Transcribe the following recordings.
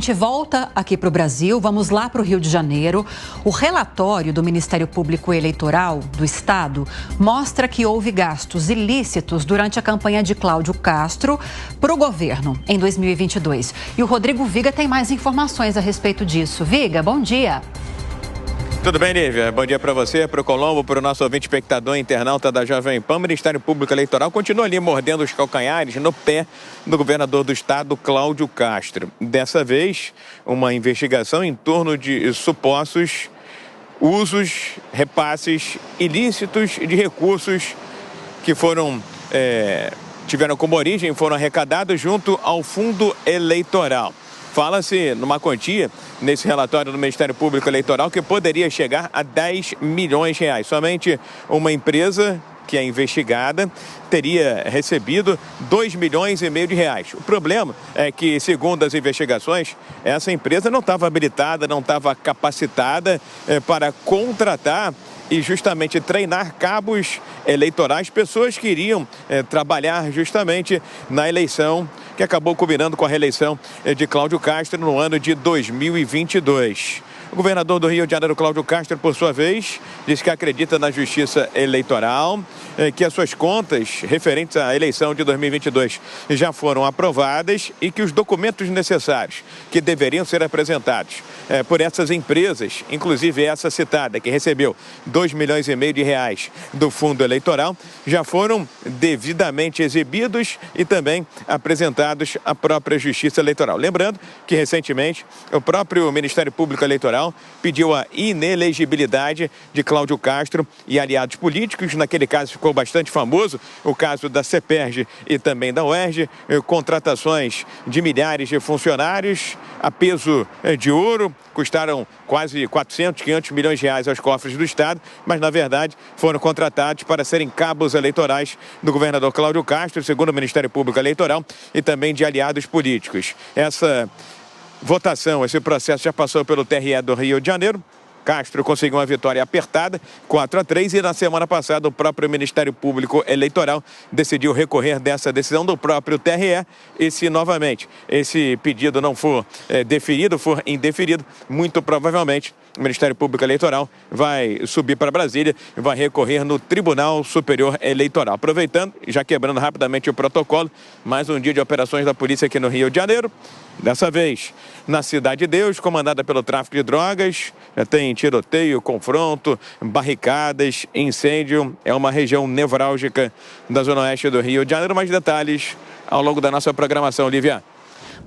A gente volta aqui para o Brasil, vamos lá para o Rio de Janeiro. O relatório do Ministério Público Eleitoral do Estado mostra que houve gastos ilícitos durante a campanha de Cláudio Castro para o governo em 2022. E o Rodrigo Viga tem mais informações a respeito disso. Viga, bom dia. Tudo bem, Nívia? Bom dia para você, para o Colombo, para o nosso ouvinte espectador internauta da Jovem Pan. O Ministério Público Eleitoral continua ali mordendo os calcanhares no pé do governador do estado, Cláudio Castro. Dessa vez, uma investigação em torno de supostos usos, repasses ilícitos de recursos que tiveram como origem, foram arrecadados junto ao fundo eleitoral. Fala-se numa quantia, nesse relatório do Ministério Público Eleitoral, que poderia chegar a 10 milhões de reais. Somente uma empresa que é investigada teria recebido 2,5 milhões de reais. O problema é que, segundo as investigações, essa empresa não estava habilitada, não estava capacitada para contratar e justamente treinar cabos eleitorais, pessoas que iriam trabalhar justamente na eleição que acabou culminando com a reeleição de Cláudio Castro no ano de 2022. O governador do Rio de Janeiro, Cláudio Castro, por sua vez, diz que acredita na justiça eleitoral, que as suas contas referentes à eleição de 2022 já foram aprovadas e que os documentos necessários que deveriam ser apresentados por essas empresas, inclusive essa citada, que recebeu 2,5 milhões de reais do fundo eleitoral, já foram devidamente exibidos e também apresentados à própria Justiça Eleitoral. Lembrando que, recentemente, o próprio Ministério Público Eleitoral pediu a inelegibilidade de Cláudio Castro e aliados políticos. Naquele caso ficou bastante famoso o caso da CEPERJ e também da UERJ, contratações de milhares de funcionários a peso de ouro, custaram quase 400, 500 milhões de reais aos cofres do Estado, mas na verdade foram contratados para serem cabos eleitorais do governador Cláudio Castro, segundo o Ministério Público Eleitoral, e também de aliados políticos. Essa votação, esse processo já passou pelo TRE do Rio de Janeiro. Castro conseguiu uma vitória apertada, 4-3, e na semana passada o próprio Ministério Público Eleitoral decidiu recorrer dessa decisão do próprio TRE, e se novamente esse pedido não for deferido, for indeferido, muito provavelmente o Ministério Público Eleitoral vai subir para Brasília e vai recorrer no Tribunal Superior Eleitoral. Aproveitando, já quebrando rapidamente o protocolo, mais um dia de operações da polícia aqui no Rio de Janeiro. Dessa vez, na Cidade de Deus, comandada pelo tráfico de drogas, já tem tiroteio, confronto, barricadas, incêndio. É uma região nevrálgica da Zona Oeste do Rio de Janeiro. Mais detalhes ao longo da nossa programação, Lívia.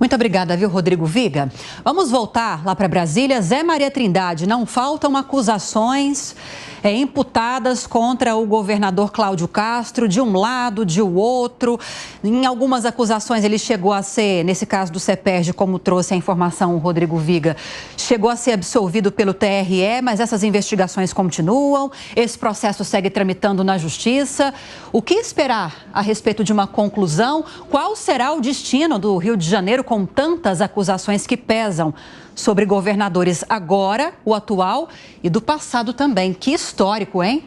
Muito obrigada, viu, Rodrigo Viga? Vamos voltar lá para Brasília. Zé Maria Trindade, não faltam acusações imputadas contra o governador Cláudio Castro, de um lado, de outro. Em algumas acusações ele chegou a ser, nesse caso do CEPERJ, como trouxe a informação o Rodrigo Viga, chegou a ser absolvido pelo TRE, mas essas investigações continuam, esse processo segue tramitando na Justiça. O que esperar a respeito de uma conclusão? Qual será o destino do Rio de Janeiro com tantas acusações que pesam sobre governadores agora, o atual e do passado também? Que histórico, hein?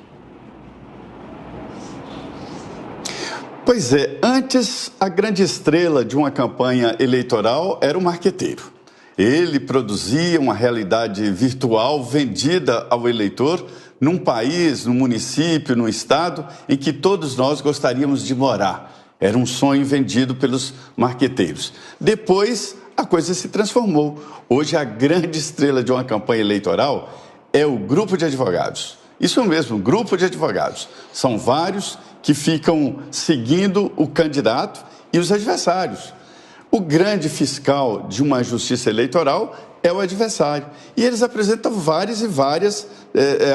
Pois é, antes a grande estrela de uma campanha eleitoral era o marqueteiro. Ele produzia uma realidade virtual vendida ao eleitor num país, num município, num estado em que todos nós gostaríamos de morar. Era um sonho vendido pelos marqueteiros. Depois, a coisa se transformou. Hoje, a grande estrela de uma campanha eleitoral é o grupo de advogados. Isso mesmo, grupo de advogados. São vários que ficam seguindo o candidato e os adversários. O grande fiscal de uma justiça eleitoral é o adversário. E eles apresentam várias e várias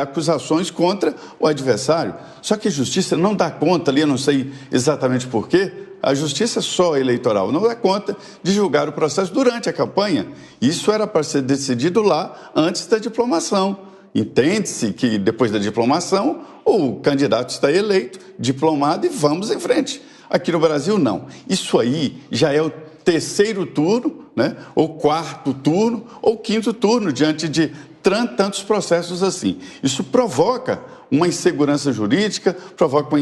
acusações contra o adversário. Só que a justiça não dá conta ali, eu não sei exatamente por quê, a justiça só eleitoral não dá conta de julgar o processo durante a campanha. Isso era para ser decidido lá antes da diplomação. Entende-se que depois da diplomação o candidato está eleito, diplomado e vamos em frente. Aqui no Brasil, não. Isso aí já é o terceiro turno, né, ou quarto turno, ou quinto turno, diante de tantos processos assim. Isso provoca uma insegurança jurídica, provoca uma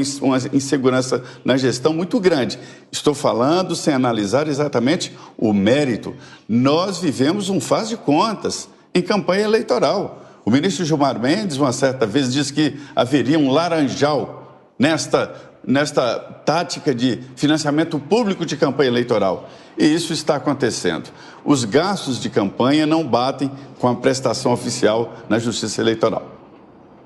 insegurança na gestão muito grande. Estou falando sem analisar exatamente o mérito. Nós vivemos um faz de contas em campanha eleitoral. O ministro Gilmar Mendes, uma certa vez, disse que haveria um laranjal nesta tática de financiamento público de campanha eleitoral. E isso está acontecendo. Os gastos de campanha não batem com a prestação oficial na Justiça Eleitoral.